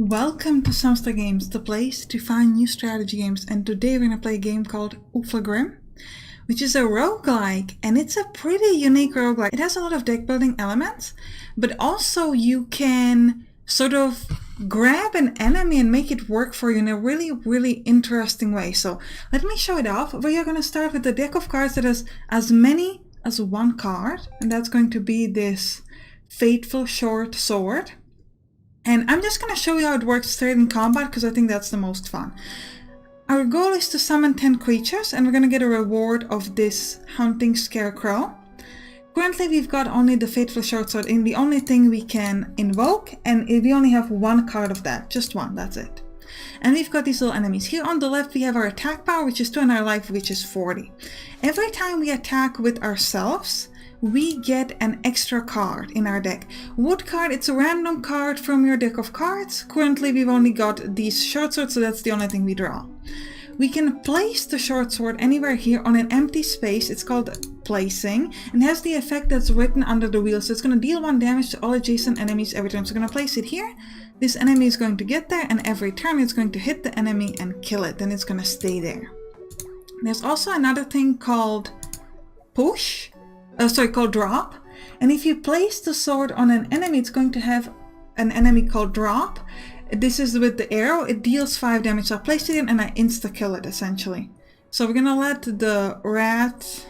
Welcome to Sampstra Games, the place to find new strategy games, and today we're going to play a game called Ufflegrim, which is a roguelike, and it's a pretty unique roguelike. It has a lot of deck building elements, but also you can sort of grab an enemy and make it work for you in a really interesting way. So let me show it off. We are going to start with a deck of cards that has as many as one card, and that's going to be this Fateful Short Sword. And I'm just going to show you how it works straight in combat because I think that's the most fun. Our goal is to summon 10 creatures and we're going to get a reward of this Hunting Scarecrow. Currently we've got only the Fateful Short Sword in the only thing we can invoke, and we only have one card of that, just one, that's it. And we've got these little enemies. Here on the left we have our attack power, which is 2, and our life, which is 40. Every time we attack with ourselves, we get an extra card in our deck. What card? It's a random card from your deck of cards. Currently we've only got these short swords, so that's the only thing we draw. We can place the short sword anywhere here on an empty space. It's called placing, and has the effect that's written under the wheel. So it's going to deal 1 damage to all adjacent enemies every time. So we're going to place it here. This enemy is going to get there, and every turn it's going to hit the enemy and kill it. Then it's going to stay there. There's also another thing called push. Called drop. And if you place the sword on an enemy, it's going to have an enemy called drop. This is with the arrow. It deals 5 damage. So I placed it in and I insta-kill it, essentially. So we're going to let the rat...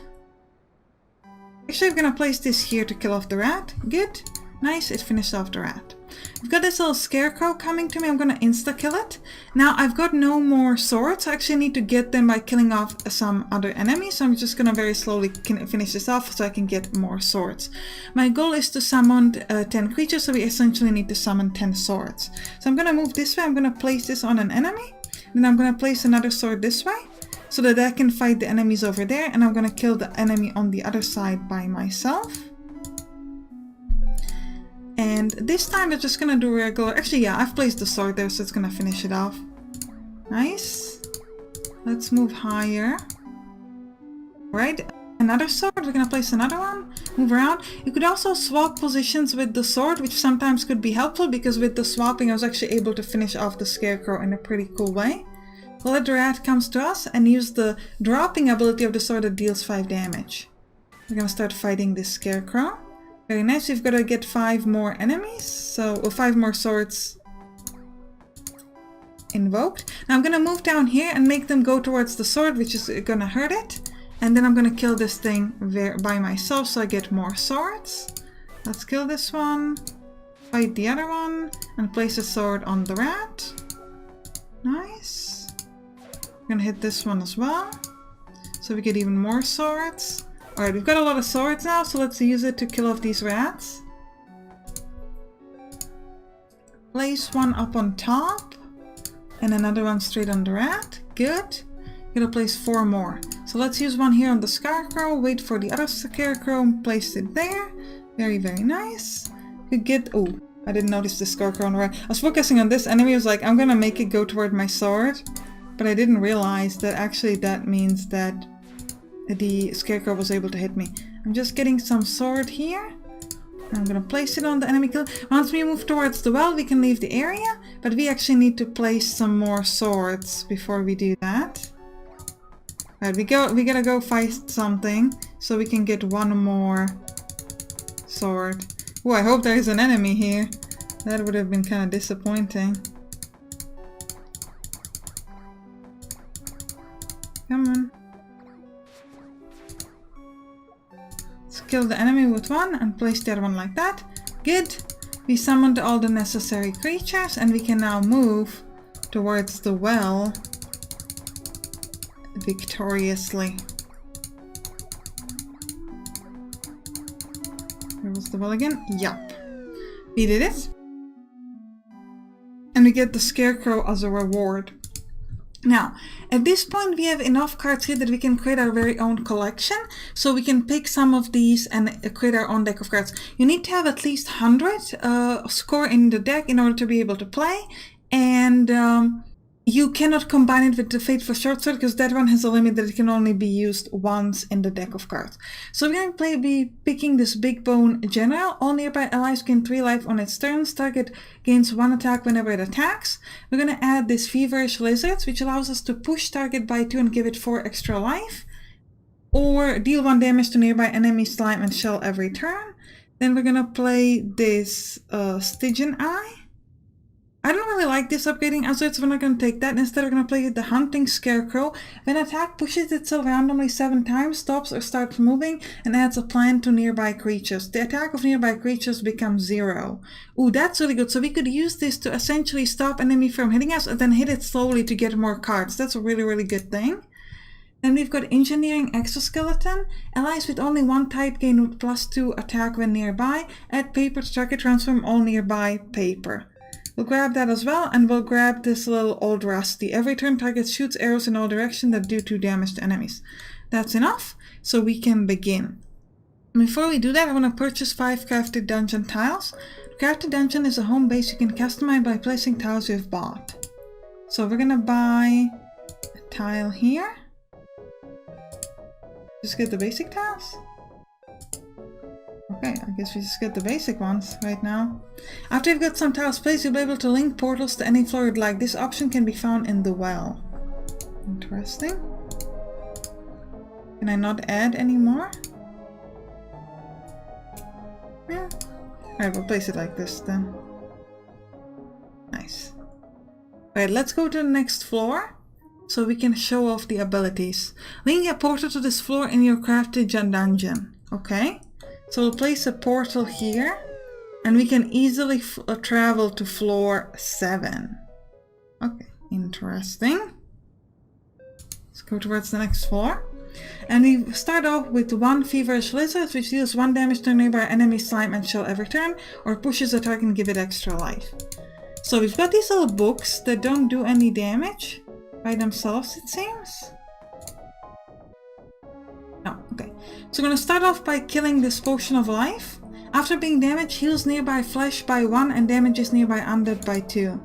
Actually, we're going to place this here to kill off the rat. Good. Nice. It finished off the rat. I've got this little scarecrow coming to me. I'm going to insta-kill it. Now, I've got no more swords. I actually need to get them by killing off some other enemies. So I'm just going to very slowly finish this off so I can get more swords. My goal is to summon 10 creatures, so we essentially need to summon 10 swords. So I'm going to move this way. I'm going to place this on an enemy. Then I'm going to place another sword this way so that I can fight the enemies over there. And I'm going to kill the enemy on the other side by myself. And this time we're just gonna do regular... Actually, yeah, I've placed the sword there, so it's gonna finish it off. Nice. Let's move higher. Right, another sword. We're gonna place another one. Move around. You could also swap positions with the sword, which sometimes could be helpful, because with the swapping I was actually able to finish off the scarecrow in a pretty cool way. We'll let the rat comes to us and use the dropping ability of the sword that deals 5 damage. We're gonna start fighting this scarecrow. Very nice. We've got to get 5 more enemies, so 5 more swords invoked. Now I'm going to move down here and make them go towards the sword, which is going to hurt it. And then I'm going to kill this thing by myself, so I get more swords. Let's kill this one, fight the other one, and place a sword on the rat. Nice. I'm going to hit this one as well, so we get even more swords. Alright, we've got a lot of swords now, so let's use it to kill off these rats. Place one up on top, and another one straight on the rat. Good. Gonna place 4 more. So let's use one here on the scarecrow, wait for the other scarecrow, and place it there. Very nice. We get... Oh, I didn't notice the scarecrow on the rat. I was focusing on this enemy. I was like, I'm gonna make it go toward my sword, but I didn't realize that actually that means that the scarecrow was able to hit me. I'm just getting some sword here. I'm gonna place it on the enemy kill. Once we move towards the well, we can leave the area, but we actually need to place some more swords before we do that. Right, we gotta go fight something so we can get 1 more sword. Oh, I hope there's an enemy here. That would have been kind of disappointing. Come on. Kill the enemy with 1 and place the other one like that. Good. We summoned all the necessary creatures and we can now move towards the well victoriously. Where was the well again? Yup. We did it. And we get the scarecrow as a reward. Now, at this point we have enough cards here that we can create our very own collection, so we can pick some of these and create our own deck of cards. You need to have at least 100 score in the deck in order to be able to play, and You cannot combine it with the Fateful Short Sword because that one has a limit that it can only be used once in the deck of cards. So we're going to be picking this Big Bone General. All nearby allies gain 3 life on its turns. Target gains 1 attack whenever it attacks. We're going to add this Feverish Lizards, which allows us to push target by 2 and give it 4 extra life. Or deal 1 damage to nearby enemy slime and shell every turn. Then we're going to play this Stygian Eye. I don't really like this upgrading Azure, so we're not going to take that. Instead, we're going to play the Hunting Scarecrow. When attack pushes itself randomly 7 times, stops or starts moving, and adds a plant to nearby creatures. The attack of nearby creatures becomes 0. Ooh, that's really good. So we could use this to essentially stop enemy from hitting us, and then hit it slowly to get more cards. That's a really, really good thing. Then we've got Engineering Exoskeleton. Allies with only 1 type gain with +2 attack when nearby. Add paper to target, transform all nearby paper. We'll grab that as well, and we'll grab this little Old Rusty. Every turn target shoots arrows in all directions that do 2 damage to enemies. That's enough, so we can begin. Before we do that, I want to purchase 5 Crafted Dungeon tiles. Crafted Dungeon is a home base you can customize by placing tiles you've bought. So we're gonna buy a tile here. Just get the basic tiles? Okay, I guess we just get the basic ones right now. After you've got some tiles placed, you'll be able to link portals to any floor you'd like. This option can be found in the well. Interesting. Can I not add any more? Yeah. Alright, we'll place it like this then. Nice. Alright, let's go to the next floor so we can show off the abilities. Link a portal to this floor in your crafted dungeon. Okay. So we'll place a portal here, and we can easily travel to floor 7. Okay, interesting. Let's go towards the next floor. And we start off with 1 Feverish Lizard, which deals 1 damage to nearby enemy slime and shell every turn, or pushes a target and give it extra life. So we've got these little books that don't do any damage by themselves, it seems. No, okay. So we're going to start off by killing this Potion of Life. After being damaged, heals nearby flesh by 1 and damages nearby undead by 2.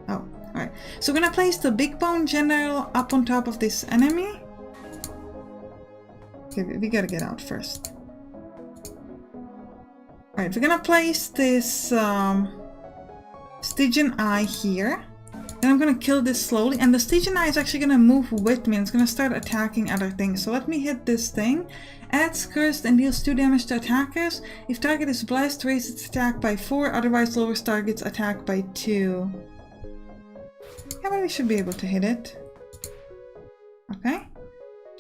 Oh, alright. So we're going to place the Big Bone General up on top of this enemy. Okay, we gotta get out first. Alright, we're going to place this Stygian Eye here. Then I'm going to kill this slowly, and the Stygian Eye is actually going to move with me and it's going to start attacking other things. So let me hit this thing. Adds cursed and deals 2 damage to attackers. If target is blessed, raise its attack by 4, otherwise lowers target's attack by 2. Yeah, but we should be able to hit it. Okay.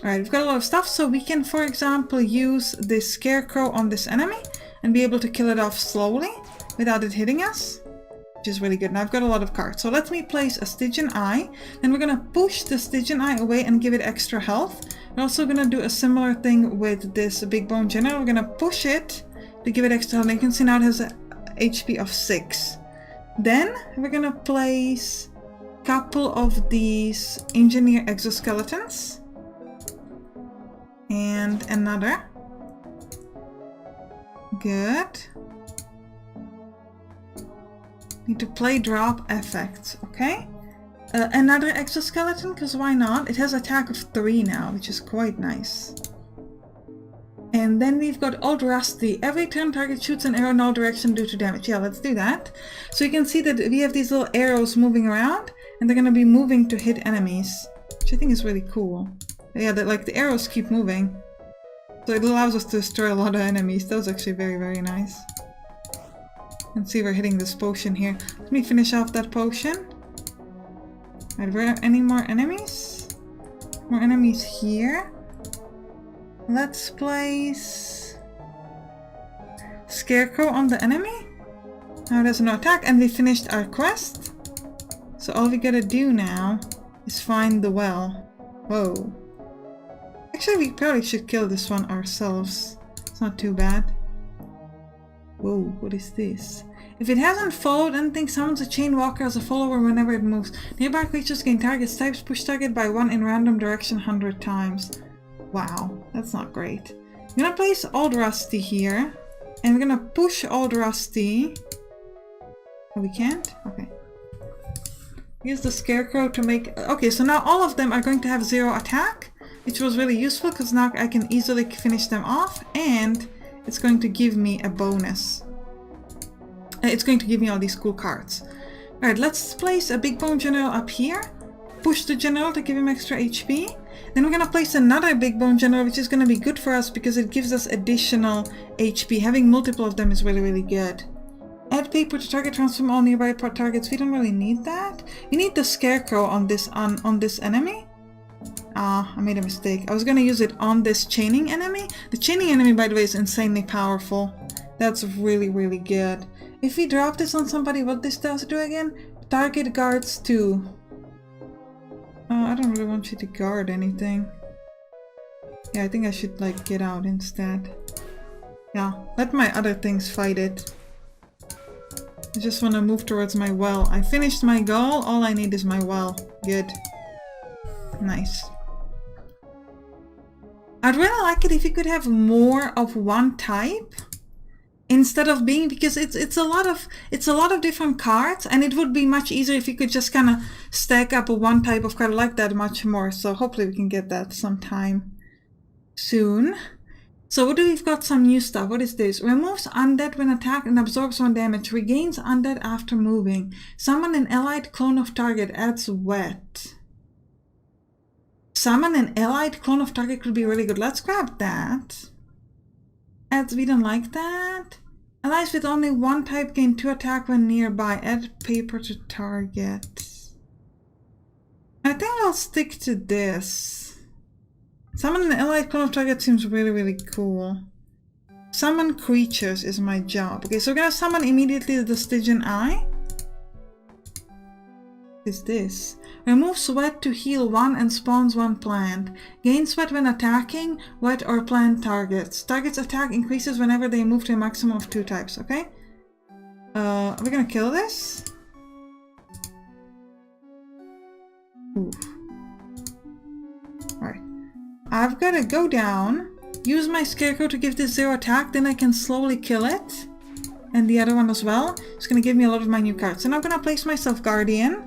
Alright, we've got a lot of stuff, so we can, for example, use this Scarecrow on this enemy and be able to kill it off slowly without it hitting us. Which is really good. Now I've got a lot of cards. So let me place a Stygian Eye. Then we're going to push the Stygian Eye away and give it extra health. We're also going to do a similar thing with this Big Bone General. We're going to push it to give it extra health. And you can see now it has a HP of 6. Then we're going to place a couple of these Engineer Exoskeletons. And another. Good. Need to play drop effects, okay? Another exoskeleton, because why not? It has attack of 3 now, which is quite nice. And then we've got Old Rusty. Every turn target shoots an arrow in all directions due to damage. Yeah, let's do that. So you can see that we have these little arrows moving around, and they're going to be moving to hit enemies, which I think is really cool. Yeah, like the arrows keep moving. So it allows us to destroy a lot of enemies. That was actually very, very nice. And see, we're hitting this potion here. Let me finish off that potion. Are there any more enemies? More enemies here. Let's place Scarecrow on the enemy. Now there's no attack, and we finished our quest. So all we gotta do now is find the well. Whoa. Actually, we probably should kill this one ourselves. It's not too bad. Whoa, what is this? If it hasn't followed anything, summons a chain walker as a follower whenever it moves. Nearby creatures gain target types, push target by 1 in random direction 100 times. Wow, that's not great. I'm gonna place Old Rusty here. And we're gonna push Old Rusty. Oh, we can't? Okay. Use the Scarecrow to make... Okay, so now all of them are going to have 0 attack, which was really useful because now I can easily finish them off, and it's going to give me a bonus. It's going to give me all these cool cards. Alright, let's place a Big Bone General up here. Push the General to give him extra HP. Then we're going to place another Big Bone General, which is going to be good for us because it gives us additional HP. Having multiple of them is really, really good. Add paper to target, transform all nearby targets. We don't really need that. We need the Scarecrow on this enemy. Ah, I made a mistake. I was going to use it on this chaining enemy. The chaining enemy, by the way, is insanely powerful. That's really, really good. If we drop this on somebody, what this does do again? Target guards 2. I don't really want you to guard anything. Yeah, I think I should like get out instead. Yeah, let my other things fight it. I just want to move towards my well. I finished my goal. All I need is my well. Good. Nice. I'd really like it if you could have more of one type instead of being, because it's a lot of different cards, and it would be much easier if you could just kind of stack up one type of card. I like that much more. So hopefully we can get that sometime soon. So what do we've got? Some new stuff. What is this? Removes undead when attacked and absorbs 1 damage. Regains undead after moving. Summon an allied clone of target. Adds wet. Summon an allied clone of target could be really good. Let's grab that. Adds, we don't like that. Allies with only 1 type gain 2 attack when nearby. Add paper to target. I think I'll stick to this. Summon an allied clone of target seems really, really cool. Summon creatures is my job. Okay, so we're gonna summon immediately the Stygian Eye. What is this? Remove sweat to heal 1 and spawns 1 plant. Gain sweat when attacking wet or plant targets. Target's attack increases whenever they move to a maximum of 2 types, okay? Are we gonna kill this? Oof. Alright. I've gotta go down, use my Scarecrow to give this 0 attack, then I can slowly kill it. And the other one as well. It's gonna give me a lot of my new cards. So now I'm gonna place myself Guardian,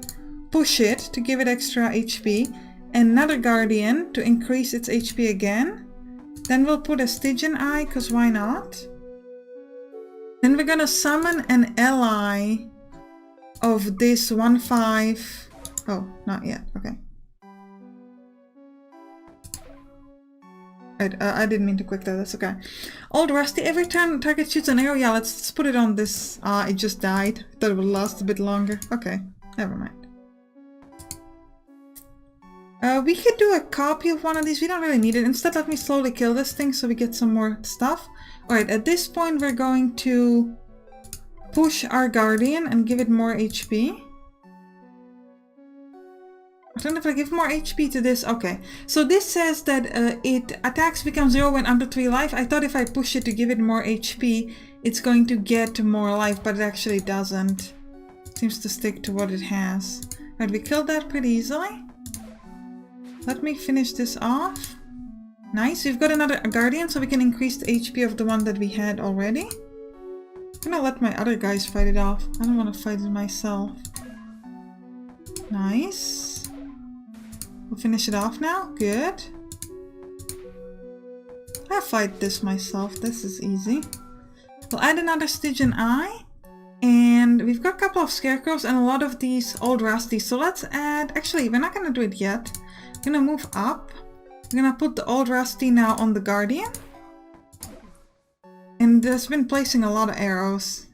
push it to give it extra HP, another Guardian to increase its HP again. Then we'll put a Stygian Eye, because why not? Then we're gonna summon an ally of this 1/5. Oh, not yet, okay. I didn't mean to click that, that's okay. Old Rusty, every time target shoots an arrow, yeah, let's put it on this. It just died. I thought it would last a bit longer. Okay, never mind. We could do a copy of one of these. We don't really need it. Instead, let me slowly kill this thing so we get some more stuff. Alright, at this point we're going to push our Guardian and give it more HP. I don't know if I give more HP to this. Okay, so this says that it attacks become 0 when under 3 life. I thought if I push it to give it more HP, it's going to get more life, but it actually doesn't. It seems to stick to what it has. Alright, we killed that pretty easily. Let me finish this off. Nice, we've got another Guardian, so we can increase the HP of the one that we had already. I'm gonna let my other guys fight it off. I don't want to fight it myself. Nice. We'll finish it off now. Good. I'll fight this myself. This is easy. We'll add another Stygian Eye. And we've got a couple of Scarecrows and a lot of these Old Rusty. So let's add... Actually, we're not going to do it yet. We're going to move up. We're going to put the Old Rusty now on the Guardian. And there's been placing a lot of arrows.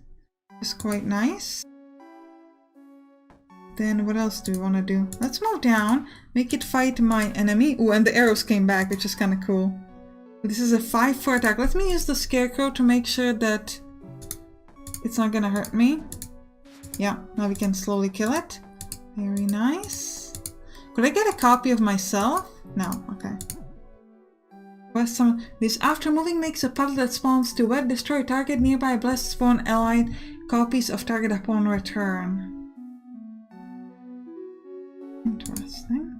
It's quite nice. Then what else do we want to do? Let's move down, make it fight my enemy. Oh, and the arrows came back, which is kind of cool. This is a 5/4 attack. Let me use the Scarecrow to make sure that it's not gonna hurt me. Yeah, now we can slowly kill it. Very nice. Could I get a copy of myself? No, okay. This after moving makes a puddle that spawns to wet. Destroy target nearby. Blessed spawn allied copies of target upon return. Interesting.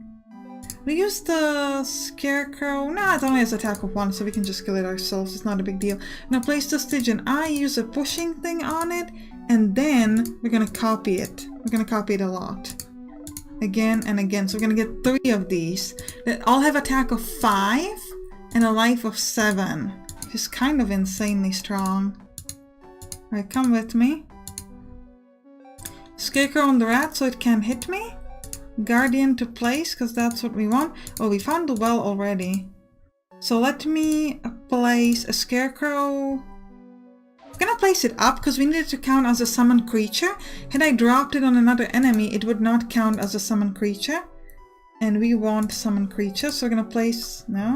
We use the Scarecrow. No, it only has attack of 1, so we can just kill it ourselves. It's not a big deal. Now place the Stygian Eye, use a pushing thing on it, and then we're gonna copy it. We're gonna copy it a lot. again, and again. So we're gonna get 3 of these that all have attack of 5 and a life of 7, which is kind of insanely strong. Alright, come with me. Scarecrow on the rat so it can't hit me. Guardian to place, because that's what we want. Oh, we found the well already. So let me place a Scarecrow. I'm gonna place it up because we need it to count as a summoned creature. Had I dropped it on another enemy, it would not count as a summoned creature. And we want summoned creatures, so we're gonna place... no.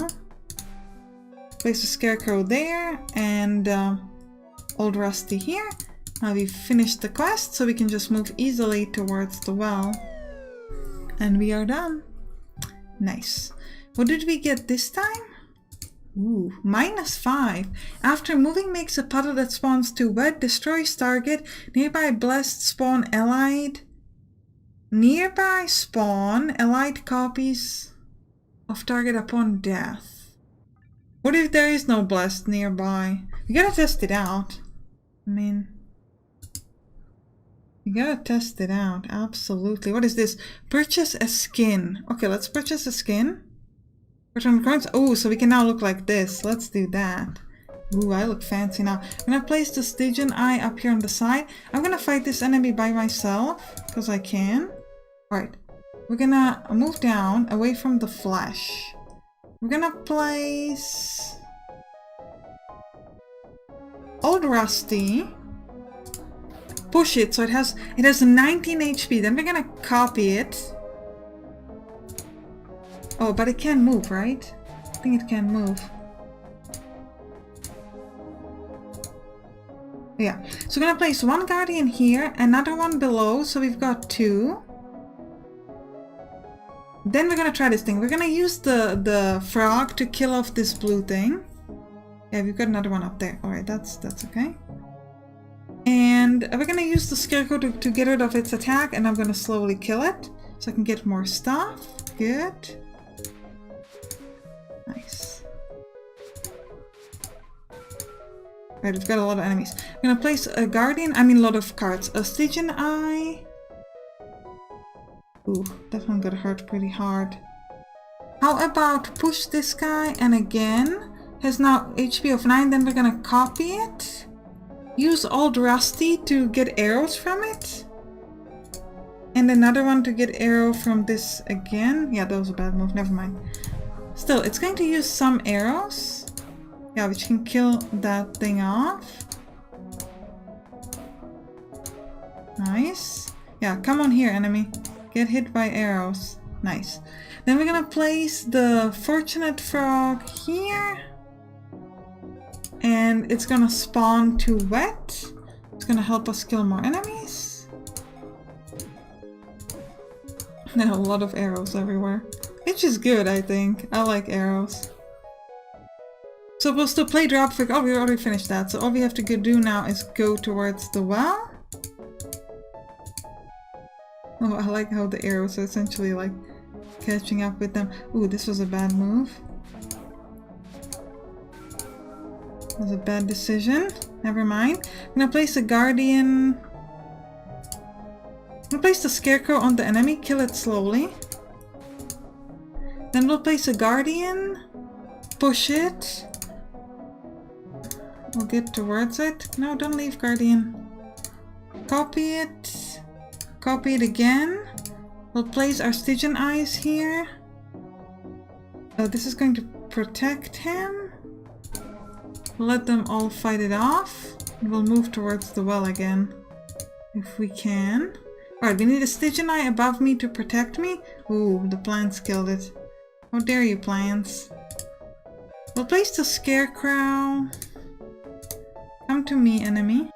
Place a Scarecrow there, and Old Rusty here. Now we've finished the quest, so we can just move easily towards the well. And we are done. Nice. What did we get this time? Ooh, -5. After moving makes a puddle that spawns to wet, destroys target, nearby blessed spawn allied. Nearby spawn allied copies of target upon death. What if there is no blessed nearby? You gotta test it out. I mean... you gotta test it out, absolutely. What is this? Purchase a skin. Okay, let's purchase a skin. Return coins. Oh, so we can now look like this. Let's do that. Ooh, I look fancy now. I'm gonna place the Stygian Eye up here on the side. I'm gonna fight this enemy by myself, because I can. Alright, we're gonna move down, away from the flesh. We're gonna place... Old Rusty. Push it so it has 19 HP. Then we're gonna copy it. Oh, but it can move, right? I think it can move. Yeah. So we're gonna place one Guardian here, another one below, so we've got 2. Then we're gonna try this thing. We're gonna use the frog to kill off this blue thing. Yeah, we've got another one up there. Alright, that's okay. And we're gonna use the Scarecrow to get rid of its attack, and I'm gonna slowly kill it so I can get more stuff. Good. Nice. Alright, we've got a lot of enemies. I'm gonna place a Guardian, a lot of cards. A Stygian Eye. Ooh, that one got hurt pretty hard. How about push this guy, and again, has now HP of 9, then we're gonna copy it. Use Old Rusty to get arrows from it. And another one to get arrow from this again. Yeah, that was a bad move, never mind. Still, it's going to use some arrows. Yeah, which can kill that thing off. Nice. Yeah, come on here, enemy. Get hit by arrows. Nice. Then we're gonna place the Fortunate Frog here. And it's gonna spawn to wet. It's gonna help us kill more enemies. And a lot of arrows everywhere. Which is good, I think. I like arrows. So we'll still play drop for... oh, we already finished that. So all we have to do now is go towards the well. Oh, I like how the arrows are essentially like catching up with them. Ooh, this was a bad move. That was a bad decision. Never mind. I'm gonna place a Guardian. I'm gonna place the Scarecrow on the enemy, kill it slowly. Then we'll place a Guardian, push it. We'll get towards it. No, don't leave, Guardian. Copy it. Copy it again. We'll place our Stygian Eyes here. Oh, this is going to protect him. Let them all fight it off. And we'll move towards the well again. If we can. Alright, we need a Stygian Eye above me to protect me. Ooh, the plants killed it. How dare you, plants. We'll place the Scarecrow. Come to me, enemy.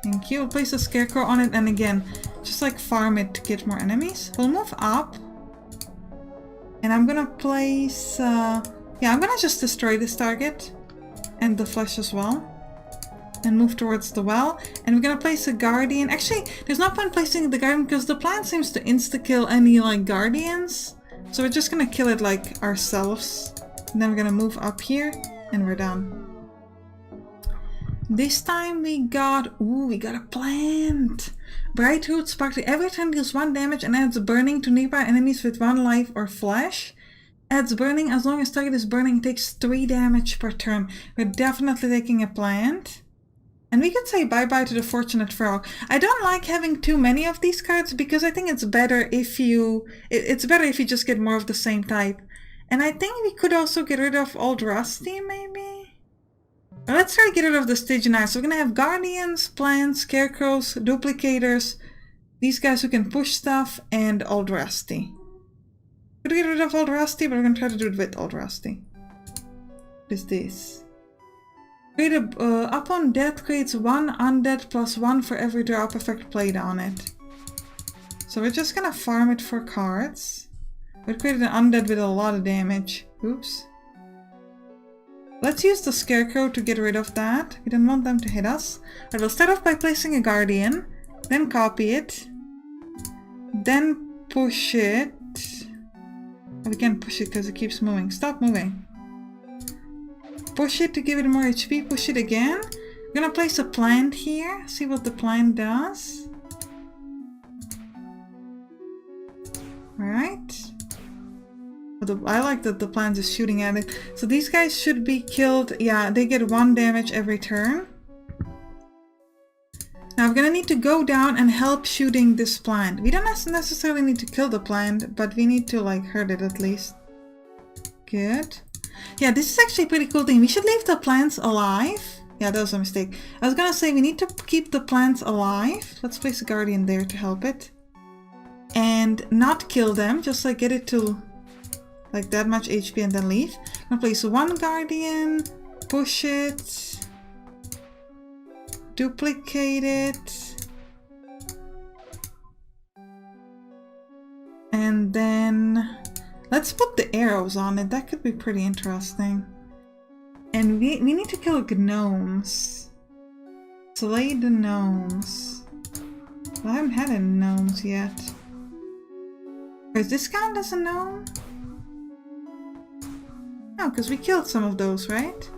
Thank you. We'll place a Scarecrow on it, and again, just like farm it to get more enemies. We'll move up. And I'm gonna place... yeah, I'm gonna just destroy this target. And the flesh as well. And move towards the well. And we're gonna place a Guardian. Actually, there's no point placing the Guardian because the plant seems to insta-kill any like Guardians. So we're just gonna kill it like ourselves. And then we're gonna move up here and we're done. This time we got a plant. Bright Root Sparkly. Every turn deals 1 damage and adds burning to nearby enemies with 1 life or flesh. Adds burning as long as target is burning. It takes 3 damage per turn. We're definitely taking a plant. And we could say bye-bye to the Fortunate Frog. I don't like having too many of these cards because I think it's better if you... It's better if you just get more of the same type. And I think we could also get rid of Old Rusty, maybe? Well, let's try to get rid of the Stygian. So we're going to have Guardians, Plants, Scarecrows, Duplicators, these guys who can push stuff, and Old Rusty. Could get rid of Old Rusty, but we're going to try to do it with Old Rusty. What is this? Upon death creates 1 undead plus 1 for every drop effect played on it. So we're just gonna farm it for cards. We created an undead with a lot of damage. Oops. Let's use the Scarecrow to get rid of that. We don't want them to hit us. But we'll start off by placing a Guardian, then copy it, then push it. We can't push it because it keeps moving. Stop moving. Push it to give it more HP, push it again. We're gonna place a plant here, see what the plant does. Alright. I like that the plant is shooting at it. So these guys should be killed. Yeah, they get 1 damage every turn. Now we're gonna need to go down and help shooting this plant. We don't necessarily need to kill the plant, but we need to like hurt it at least. Good. Yeah, this is actually a pretty cool thing. We should leave the plants alive. Yeah, that was a mistake. I was gonna say we need to keep the plants alive. Let's place a Guardian there to help it. And not kill them, just like get it to like that much HP and then leave. I'm gonna place 1 Guardian, push it, duplicate it, and then let's put the arrows on it. That could be pretty interesting. And we need to kill gnomes. Slay the gnomes. I haven't had any gnomes yet. Does this count as a gnome? No, because we killed some of those, right?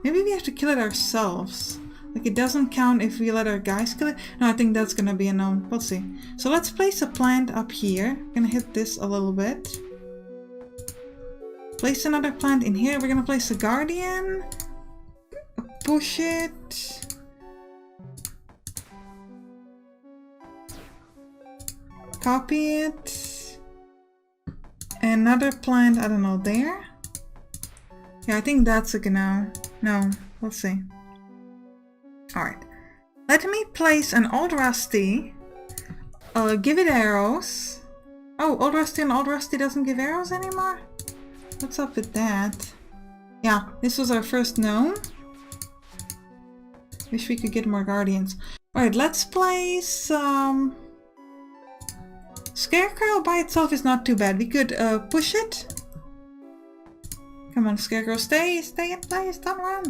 Maybe we have to kill it ourselves. Like it doesn't count if we let our guys kill it. No, I think that's gonna be a gnome. We'll see. So let's place a plant up here. I'm gonna hit this a little bit. Place another plant in here. We're gonna place a Guardian. Push it. Copy it. Another plant, I don't know, there? Yeah, I think that's a gnome. No, let's see. Alright. Let me place an Old Rusty. Give it arrows. Oh, Old Rusty and Old Rusty doesn't give arrows anymore? What's up with that? Yeah, this was our first gnome. Wish we could get more Guardians. Alright, let's place... Scarecrow by itself is not too bad. We could push it. Come on, Scarecrow, stay in place, don't run.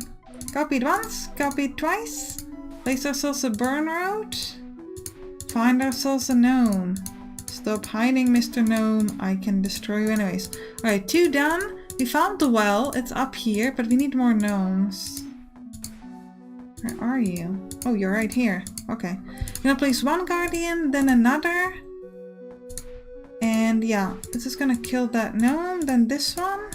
Copied once, copied twice. Place ourselves a burn route. Find ourselves a gnome. Stop hiding, Mr. Gnome. I can destroy you anyways. Alright, 2 done. We found the well. It's up here, but we need more gnomes. Where are you? Oh, you're right here. Okay. I'm gonna place 1 Guardian, then another. And yeah, this is gonna kill that gnome, then this one.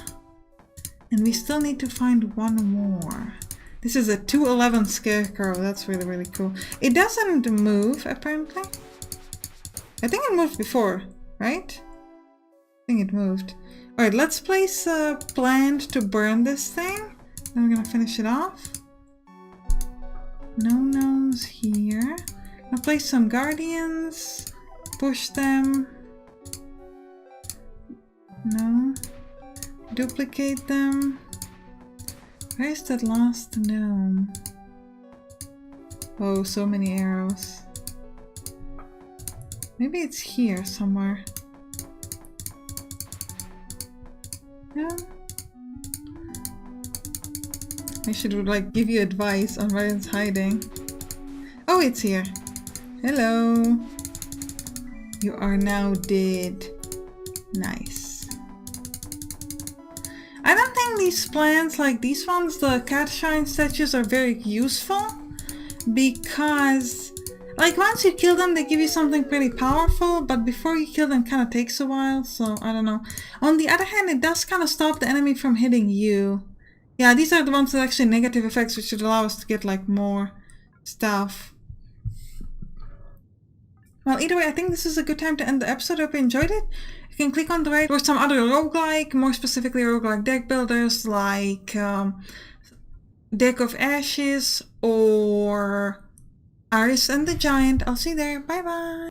And we still need to find 1 more. This is a 211 Scarecrow. That's really, really cool. It doesn't move, apparently. I think it moved before, right? I think it moved. Alright, let's place a plant to burn this thing. Then we're gonna finish it off. No gnomes here. I'll place some Guardians. Push them. No. Duplicate them. Where's that last gnome? Oh, so many arrows. Maybe it's here somewhere. No? I should like give you advice on where it's hiding. Oh, it's here. Hello. You are now dead. Nice. I don't think these plants, like these ones, the cat shine statues, are very useful. because like once you kill them they give you something pretty powerful, but before you kill them kind of takes a while, so I don't know. On the other hand, it does kind of stop the enemy from hitting you. Yeah, these are the ones with actually negative effects, which should allow us to get like more stuff. Well, either way, I think this is a good time to end the episode. I hope you enjoyed it. You can click on the right for some other roguelike, more specifically roguelike deck builders like Deck of Ashes or Iris and the Giant. I'll see you there. Bye bye!